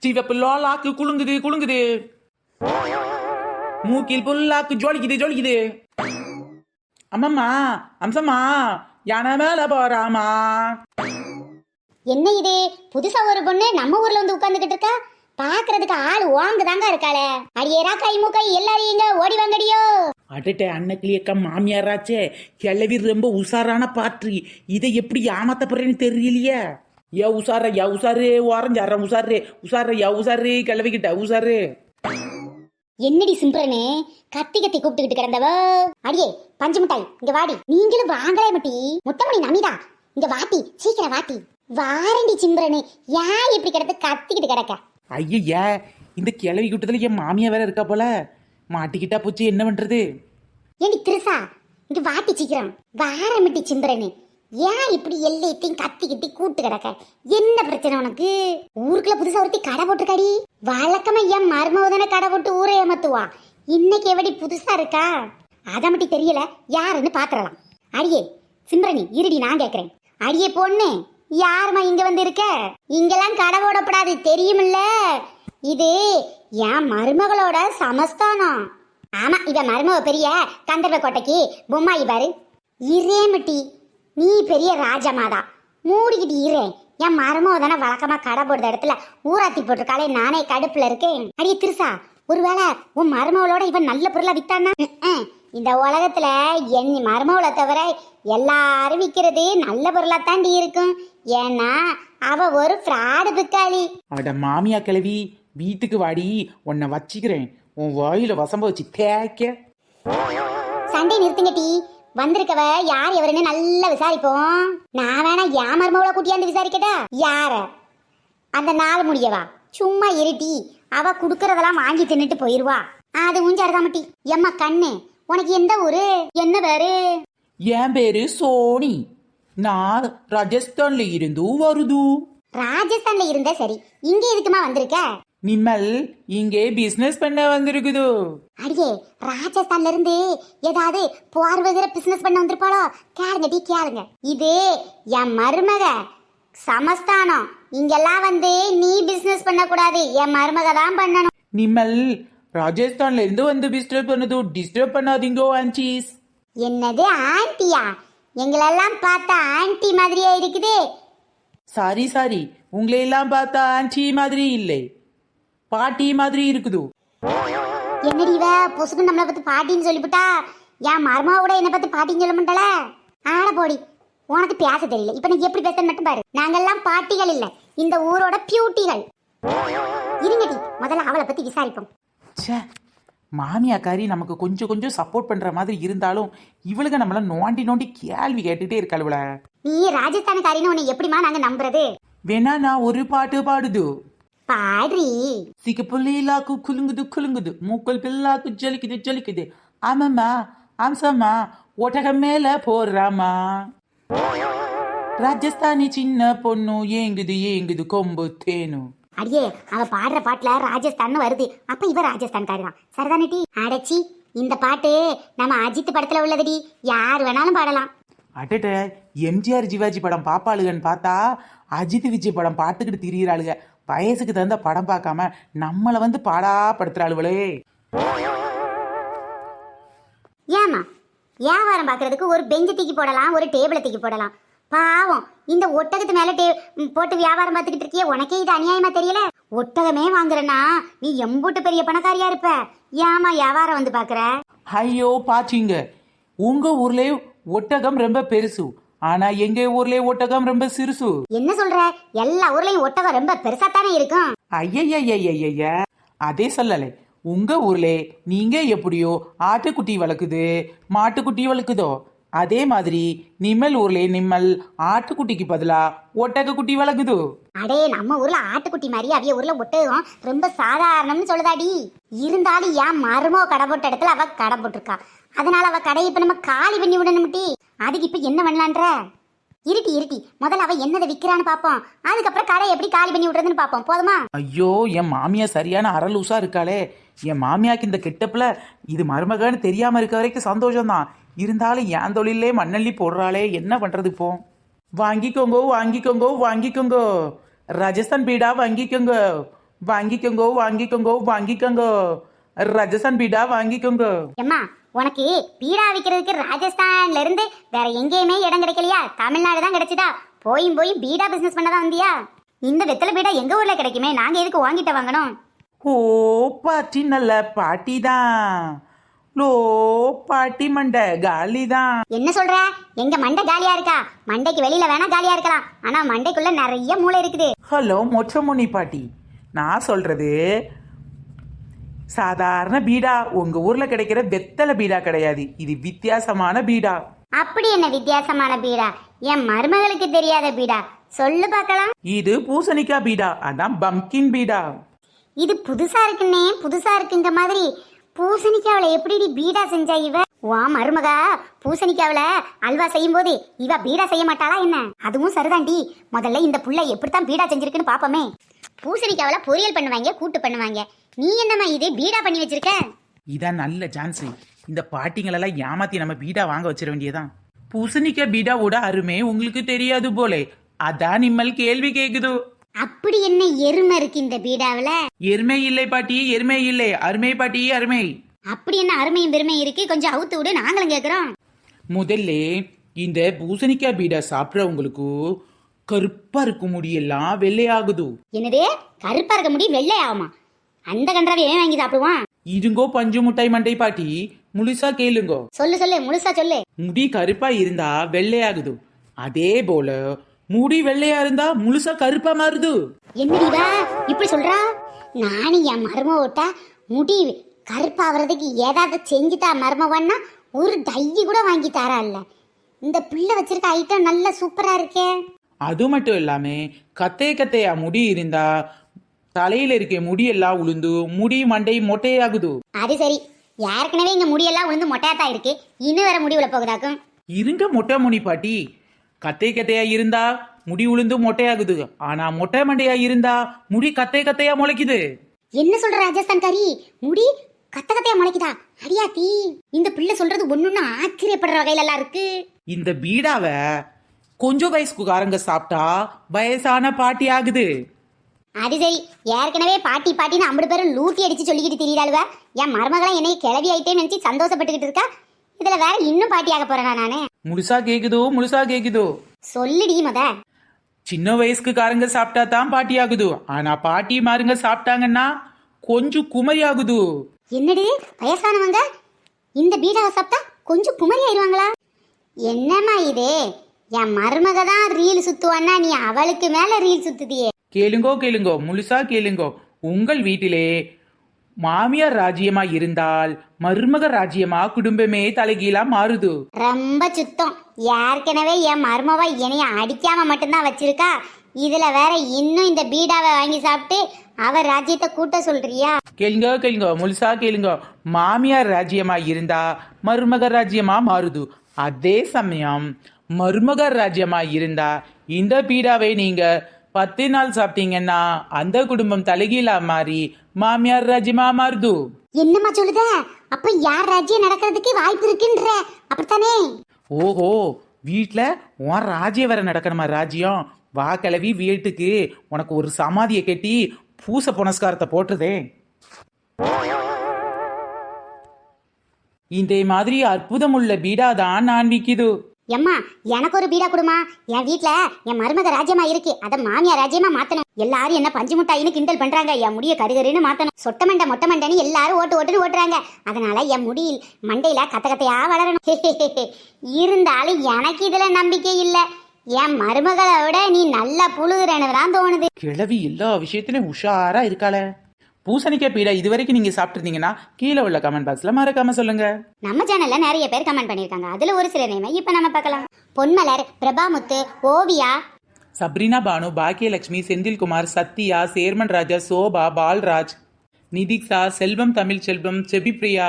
சிவப்பு லோலாக்கு குலுங்குது குலுங்குது, மூக்கில் புல்லாக்கு ஜொலிக்குது ஜொலிக்குது. அம்மம்மா அம்சம்மா யானை மேல போறாமா. என்ன இது புதுசா ஒரு பொண்ணு நம்ம ஊர்ல வந்து உட்கார்ந்துகிட்டு இருக்கா? பாக்குறதுக்கு ஆள் வாங்குதாங்க இருக்காளே. அடியேரா கை மூக்கை எல்லாரையும் இங்க ஓடி வாங்கடியோ. அடட்டே அன்னக்கிளியக்கா மாமியாராச்சே, கிளவி ரொம்ப உஷாரான பாட்ரி. இதை எப்படி ஏமாத்த போறேன்னு தெரியலையே. யா உஷார யா உஷாரு ஓரஞ்சார உஷாரு உஷார யா உஷாரு கிளவிக்கிட்ட உஷாரு. என்னடி சிம்பிரனே கத்தி கத்தி கூப்பிட்டுக்கிட்டு கிடந்தவ. அடியே பஞ்சு மிட்டாய் இங்க வாடி. நீங்களும் வாங்கலே மட்டி. முத்தமணி நமிதா இங்க வாட்டி, சீக்கிரம் வாட்டி. வாரண்டி சிம்பிரனே, ஏன் இப்படி கிடந்து கத்திக்கிட்டு கிடக்க? ஐயா இந்த கிளவி கூட்டத்துல என் மாமியா வேற இருக்கா போல, மாட்டிக்கிட்டா போச்சு, என்ன பண்றது? ஏண்டி திருசா இங்க வாட்டி சீக்கிரம். வாரமிட்டி சிம்பிரனே, ஏன் இப்படி எல்லாத்தையும் கத்திக்கிட்டு கூட்டு கிடக்க? என்ன பிரச்சனை உனக்கு? ஊருக்குள்ள புதுசா ஒருத்தி கடை போட்டுருக்காடி. வழக்கமா என் மருமவதான கடை போட்டு ஊரை ஏமாத்துவா. இன்னைக்கு எப்படி புதுசா இருக்கா? அதை மட்டும் தெரியல, யாருன்னு பாத்துறலாம். அடியே சிம்ரனி இருடி, நான் கேக்குறேன். அடியே பொண்ணு, யாருமா இங்க வந்து இருக்க? இங்கெல்லாம் கடை போடப்படாது தெரியுமில்ல. இது என் மருமகளோட சமஸ்தானம். ஆமா, இவ மருமக பெரிய கந்தர்வ கோட்டைக்கு பொம்மாயி பாரு. இரேமட்டி, நீ பெரிய ராஜமாதா, மூடிக்கிட்டு இரேன். என் மருமக தானே வழக்கமா கடை போடுற இடத்துல ஊராத்தி போட்டிருக்காளே, நானே கடுப்புல இருக்கேன். அடியே திருசா, ஒருவேளை உன் மருமகளோட இவன் நல்ல பொருளா வித்தானா? இந்த உலகத்துல என் மருமகளை தவிர எல்லாரும் விற்கிறது நல்ல பொருளா தாண்டி இருக்கும். ஏன்னா அவ ஒரு ஃப்ராடு பிக்காளி. அட மாமியா கிளவி, வீட்டுக்கு வாடி, உன்னை வச்சுக்கிறேன். உன் வாயில வசம்ப வச்சு தேய்க்க. சண்டை நிறுத்துங்க டி. வந்திருக்கவ யார் எவருன்னு நல்லா விசாரிப்போம். நான் வேணா என் மருமகளை கூட்டியாந்து விசாரிக்கட்டா? யார? அந்த நாள் முடியவா? சும்மா இருட்டி, அவ குடுக்கறதெல்லாம் வாங்கி தின்னுட்டு போயிருவா. அது உஞ்சாருதாமட்டி. எம்மா கண்ணு, உனக்கு எந்த ஊரு, என்ன பேரு? என் பேரு சோனி. நான் ராஜஸ்தான்ல இருந்து வருது. ராஜஸ்தான்ல இருந்த சரி, இங்க எதுக்குமா வந்திருக்க? நிம்மல் இங்கே பிசினஸ் பண்ண வந்திருக்குது. அடியே, ராஜஸ்தான்ல இருந்து ஏதாவது பார்வதிர பிசினஸ் பண்ண வந்திருப்பாளோ? கேளுங்க டி கேளுங்க. இது என் மருமக சமஸ்தானம். இங்கெல்லாம் வந்து நீ பிசினஸ் பண்ண கூடாது, என் மருமக தான் பண்ணணும். நிம்மல் ராஜஸ்தான்ல இருந்து வந்து பிசினஸ் பண்ணது, டிஸ்டர்ப் பண்ணாதீங்கோ ஆன்டீஸ். என்னது ஆன்ட்டியா? எங்களெல்லாம் பார்த்தா ஆன்ட்டி மாதிரியே இருக்குது. சாரி சாரி, உங்களை எல்லாம் பார்த்தா ஆன்டி மாதிரி இல்லை, பாட்டி மாதிரி இருக்குது. என்னடி இவ பொசுக்கு நம்மளை பத்தி பாட்டின்னு சொல்லிவிட்டா? என் மருமாவோட என்ன பத்தி பாட்டின்னு சொல்ல மாட்டாள? ஆட போடி, உனக்கு பேச தெரியல. இப்ப நீ எப்படி பேச மட்டும் பாரு. நாங்கெல்லாம் பாட்டிகள் இல்ல, இந்த ஊரோட பியூட்டிகள். இருங்கடி, முதல்ல அவளை பத்தி விசாரிப்போம். ச்சே, மாமியாக்காரி நமக்கு கொஞ்சம் கொஞ்சம் சப்போர்ட் பண்ற மாதிரி இருந்தாலும் இவளுக்கு நம்மள நோண்டி நோண்டி கேள்வி கேட்டுட்டே இருக்காளுவல. நீ ராஜஸ்தானக்காரின்னு உன்னை எப்படிமா நாங்க நம்புறது? வேணா நான் ஒரு பாட்டு பாடுது. பாடுறி. சிக்கப்புள்ளாக்கு குலுங்குது குலுங்குது, மூக்கல் பில்லாக்கு ஜலிக்குது ஜலிக்குது, ஆமாம்மா அம்சம்மா ஒட்டகம் மேல போடுறாமா, ராஜஸ்தானி சின்ன பொண்ணு ஏங்குது ஏங்குது கொம்பு தேனு. அடியே, அவ பாடுற பாட்டுல ராஜஸ்தான் வருது. அப்ப இவ ராஜஸ்தான்காரி தான், சரிதானே டி? அடைச்சி, இந்த பாட்டு நம்ம அஜித் படத்துல உள்ளதுடி, யார் வேணாலும் பாடலாம். அடட, எம்ஜிஆர் சிவாஜி படம் பாப்பாளுகன்னு பார்த்தா அஜித் விஜய் படம் பாட்டுக்கிட்டு திரியிறாளுக. வயசுக்கு தகுந்த படம் பார்க்காம நம்மளை வந்து பாடாப்படுத்துறாளுவளே. ஏமா வியாபாரம் பாக்குறதுக்கு ஒரு பெஞ்ச தூக்கி போடலாம், ஒரு டேபிளை தூக்கி போடலாம். பாவம், இந்த ஒட்டகத்து மேல போட்டு வியாபாரம் பார்த்துக்கிட்டு இருக்கிய, உனக்கே இது அநியாயமா தெரியல? ஒட்டகமே வாங்குறனா நீ எம்பூட்டு பெரிய பணக்காரியா இருப்ப. ஏமா வியாபாரம் வந்து பாக்குற? ஐயோ பாச்சிங்க, உங்க ஊர்ல ஒட்டகம் ரொம்ப பெருசு, ஆனா எங்க ஊர்ல ஒட்டகம் ரொம்ப சிறுசு. என்ன சொல்ற? எல்லா ஊர்லயும் ஒட்டகம் ரொம்ப பெருசா தானே இருக்கும். ஐய அதே சொல்லலை. உங்க ஊர்ல நீங்க எப்படியோ ஆட்டுக்குட்டி வளர்க்குது, மாட்டுக்குட்டி வளர்க்குதோ, அதே மாதிரி நிம்மல் ஊர்ல நிம்மல் ஆட்டுக்குட்டிக்கு பதிலா ஒட்டக குட்டி வளர்க்குது. அடே, நம்ம ஊர்ல ஆட்டுக்குட்டி மாதிரி அவிய ஊர்ல ஒட்டகம் ரொம்ப சாதாரணம்னு சொல்லுதாடி. இருந்தாலும் ஏன் மருமோ கடை போட்ட இடத்துல அவ கடை போட்டிருக்கா. அதனால அவ கடையை இப்ப நம்ம காலி பண்ணி விடணும்ட்டி. அதுக்கு இப்ப என்ன பண்ணலான்ற? இருட்டி முதல்ல அவ என்னதை விக்கிறான்னு பாப்போம், அதுக்கப்புறம் கடை எப்படி காலி பண்ணி விடுறதுன்னு பாப்போம். போதுமா? ஐயோ, என் மாமியா சரியான அரலூசா இருக்காளே. என் மாமியாக்கு இந்த கெட்டப்புல இது மருமகன்னு தெரியாம இருக்க வரைக்கும் சந்தோஷம்தான். இருந்தாலும் என் தொழிலே மண்ணள்ளி போடுறாளே, என்ன பண்றது இப்போ? வாங்கிக்கோங்கோ வாங்கிக்கோங்கோ வாங்கிக்கோங்கோ, ராஜஸ்தான் பீடா வாங்கிக்கோங்க, வாங்கிக்கோங்கோ வாங்கிக்கோங்கோ வாங்கிக்கோங்கோ. ராஜஸ்தான் பீடா வாங்கிக்கோங்க. எம்மா உனக்கு பீடா விற்கிறதுக்கு ராஜஸ்தான்ல இருந்து வேற எங்கேயுமே இடம் கிடைக்கலையா? தமிழ்நாடு தான் கிடைச்சதா? போயும் பீடா பிசினஸ் பண்ணதான் வந்தியா? இந்த வெத்தலை பீடா எங்க ஊர்ல கிடைக்குமே, நாங்க எதுக்கு வாங்கிட்ட வாங்கணும்? ஓ பாட்டி நல்ல பாட்டி தான். லோ பாட்டி மண்டை காலி தான். என்ன சொல்ற? எங்க மண்டை காலியா இருக்கா? மண்டைக்கு வெளியில வேணா காலியா இருக்கலாம், ஆனா மண்டைக்குள்ள நிறைய மூளை இருக்குது. ஹலோ மொச்சமுனி பாட்டி, நான் சொல்றது சாதாரண பீடா. உங்க ஊர்ல கிடைக்கிற வெத்தலை பீடா கிடையாது, இது வித்தியாசமான பீடா. அப்படி என்ன வித்தியாசமான பீடா? என் மருமகளுக்கு தெரியாத பீடா சொல்லு பார்க்கலாம். இது பூசணிக்காய் பீடா, அதான் பம்கின் பீடா. இது புதுசா இருக்குன்னே, புதுசா இருக்குங்க மாதிரி. பூசணிக்காவில எப்படி பீடா செஞ்சா இவ? வா மருமகா, பூசணிக்காவில அல்வா செய்யும் போது இவ பீடா செய்ய மாட்டாளா என்ன? அதுவும் சரிதாண்டி. முதல்ல இந்த புள்ள எப்படித்தான் பீடா செஞ்சிருக்குன்னு பாப்போமே. பூசணிக்காவில பொரியல் பண்ணுவாங்க, கூட்டு பண்ணுவாங்க. நீ என்னம்மா இது பீடா பண்ணி வச்சிருக்க? இதான் நல்ல சான்ஸ். இந்த பாட்டிங்களெல்லாம் ஏமாத்தி நம்ம பீடா வாங்க வச்சிட வேண்டியதான். பூசணிக்காய் பீடாவோட அருமை உங்களுக்கு தெரியாது போலே, அதான் நிம்மல் கேள்வி கேக்குது. அப்படி என்ன எருமை இருக்கு இந்த பீடாவில? எருமை இல்லை பாட்டி, எருமை இல்லை, அருமை பாட்டி அருமை. அப்படி என்ன அருமையும் பெருமையும் இருக்கு? கொஞ்சம் அவுத்து விடு, நாங்களும் கேக்குறோம். முதல்ல இந்த பூசணிக்காய் பீடா சாப்பிட்றவங்களுக்கு கருப்பா இருக்க முடியெல்லாம் வெள்ளையாகுது. என்னது கருப்பா இருக்க முடியும் வெள்ளை ஆகுமா? அந்த கன்றாவை ஏன் வாங்கி சாப்பிடுவான்? இதுங்கோ பஞ்சு முட்டாய் மண்டை பாட்டி, முழுசா கேளுங்கோ. சொல்லு சொல்லு, முழுசா சொல்லு. முடி கருப்பா இருந்தா வெள்ளையாகுது, அதே போல முடி வெள்ளையா இருந்தா முழுசா கருப்பா மாறுது. என்னடிவா இப்படி சொல்றா? நானும் என் மருமகிட்ட முடி கருப்பாகிறதுக்கு ஏதாவது செஞ்சுட்டா மருமவன்னா ஒரு டையி கூட வாங்கி தாரா இல்ல. இந்த பிள்ளை வச்சிருக்க ஐட்டம் நல்ல சூப்பரா இருக்கே. அது மட்டும் இல்லாம கத்தையா முடி இருந்தா தலையில இருக்க முடியெல்லாம் உளுந்து முடி மண்டை மொட்டையாகுது. அது சரி, ஏற்கனவே இங்க முடியெல்லாம் உளுந்து மொட்டையாத்தான் இருக்கு, இன்னும் வேற முடி உள்ள போகுதாக்கும். இருங்க மொட்டை முனி பாட்டி, கத்தையா இருந்தா முடி உளுந்து மொட்டையாகுது, ஆனா மொட்டை மண்டையா இருந்தா முடி கத்தையா முளைக்குது. என்ன சொல்ற ராஜஸ்தான்காரி? முடி கத்தையா முளைக்குதா? அடியாத்தி, இந்த பிள்ளை சொல்றது ஒண்ணுன்னு ஆச்சரியப்படுற வகையில எல்லாம் இருக்கு. இந்த பீடாவை கொஞ்சம் வயசுக்காரங்க சாப்பிட்டா வயசான பாட்டி ஆகுது. அது சரி, ஏற்கனவே பாட்டி பாட்டின்னு 50 பேரும் லூட்டி அடிச்சு சொல்லிக்கிட்டு திரியிறாளுவ. என் மருமகளாம் என்னைய கிளவி ஆயிட்டேன்னு நினைச்சு சந்தோஷப்பட்டுக்கிட்டு இருக்கா. இதுல வேற இன்னும் பாட்டியாக போறேனா நானு? முழுசா கேக்குதோ முழுசா கேக்குதோ சொல்லுடி முத. சின்ன வயசுக்காரங்க சாப்பிட்டா தான் பாட்டி ஆகுது, ஆனா பாட்டி மாருங்க சாப்பிட்டாங்கன்னா கொஞ்சம் குமரி ஆகுது. என்னடி வயசானவங்க இந்த பீடாவை சாப்பிட்டா கொஞ்சம் குமரி ஆயிடுவாங்களா? என்னம்மா இது? என் மருமக தான் ரீல் சுத்துவான்னா நீ அவளுக்கு மேல ரீல் சுத்துதியே. கேளுங்கோ முழுசா கேளுங்கோ. உங்கள் வீட்டிலே மாமியார் ராஜ்யமா இருந்தால் மருமக ராஜ்யமா குடும்பமே தலைகீழா மாறுது. ரொம்ப சுத்தம். ஏற்கனவே என் மருமவ என்னைய அடிக்காம மட்டும்தான் வச்சிருக்கா, இதுல வேற இன்னும் இந்த பீடாவை வாங்கி சாப்பிட்டு அவ ராஜ்யத்தை கூட்ட சொல்றியா? கேளுங்க முழுசா கேளுங்க. மாமியார் ராஜ்யமா இருந்தா மருமக ராஜ்யமா மாறுது, அதே சமயம் மருமகர் ராஜ்யமா இருந்தா இந்த பீடாவை நீங்க 10 நாள் சாப்பிட்டீங்கன்னா அந்த குடும்பம் தலைகீழா மாறி மாமியார் ராஜ்யமா மாறுது. என்னம்மா சொல்லுத? அப்ப யார் ராஜ்யம் நடக்கிறதுக்கு வாய்ப்பு இருக்குன்ற அப்படித்தானே? ஓஹோ, வீட்டுல உன் ராஜ்யம் வர நடக்கணுமா? ராஜ்யம் வா கிளவி, வீட்டுக்கு உனக்கு ஒரு சமாதியை கட்டி பூச புனஸ்காரத்தை போட்டுதே. இந்த மாதிரி அற்புதமுள்ள பீடா தான் நான் விக்குது. எம்மா எனக்கு ஒரு பீடா கொடுமா. என் வீட்ல என் மருமக ராஜ்யமா இருக்கு, அத மாமியார் ராஜ்யமா மாத்தணும். எல்லாரும் என்ன பஞ்சு முட்டாயின்னு கிண்டல் பண்றாங்க, என் முடிய கருகருன்னு மாத்தணும். சொட்ட மண்டை மொட்டை மண்டைன்னு எல்லாரும் ஓட்டுன்னு ஓட்டுறாங்க. அதனால என் முடியில் மண்டையில கத்தையா வளரணும். இருந்தாலும் எனக்கு இதுல நம்பிக்கை இல்ல. என் மருமகளை விட நீ நல்லா புழுகுறன்னு தான் தோணுது. கிழவி எல்லா விஷயத்திலும் உஷாரா இருக்காள. பூசணிக்காய் பீடா இதுவரைக்கும் நீங்க சாப்பிட்டுருந்தீங்கன்னா கீழே உள்ள கமெண்ட் பாக்ஸ்ல மறக்காம சொல்லுங்க. நம்ம சேனல்ல நிறைய பேர் கமெண்ட் பண்ணிருக்காங்க, அதுல ஒரு சில நேமை இப்ப நம்ம பார்க்கலாம். பொன்மலர், பிரபாமுத்து, ஓவியா, சப்ரினா பானு, பாக்கியலட்சுமி, செந்தில்குமார், சத்யா, சேர்மன் ராஜா, சோபா, பால்ராஜ், நிதிக்ஷா, செல்வம் தமிழ் செல்வம், செபிப்ரியா,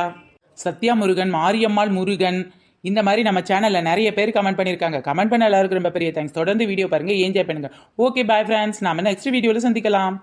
சத்யா முருகன், மாரியம்மாள் முருகன், இந்த மாதிரி நம்ம சேனல்ல நிறைய பேர் கமெண்ட் பண்ணிருக்காங்க. கமெண்ட் பண்ண எல்லாருக்கும் ரொம்ப பெரிய தேங்க்ஸ். தொடர்ந்து வீடியோ பாருங்க, என்ஜாய் பண்ணுங்க. ஓகே பாய் ஃப்ரெண்ட்ஸ், நாம நெக்ஸ்ட் வீடியோல சந்திக்கலாம்.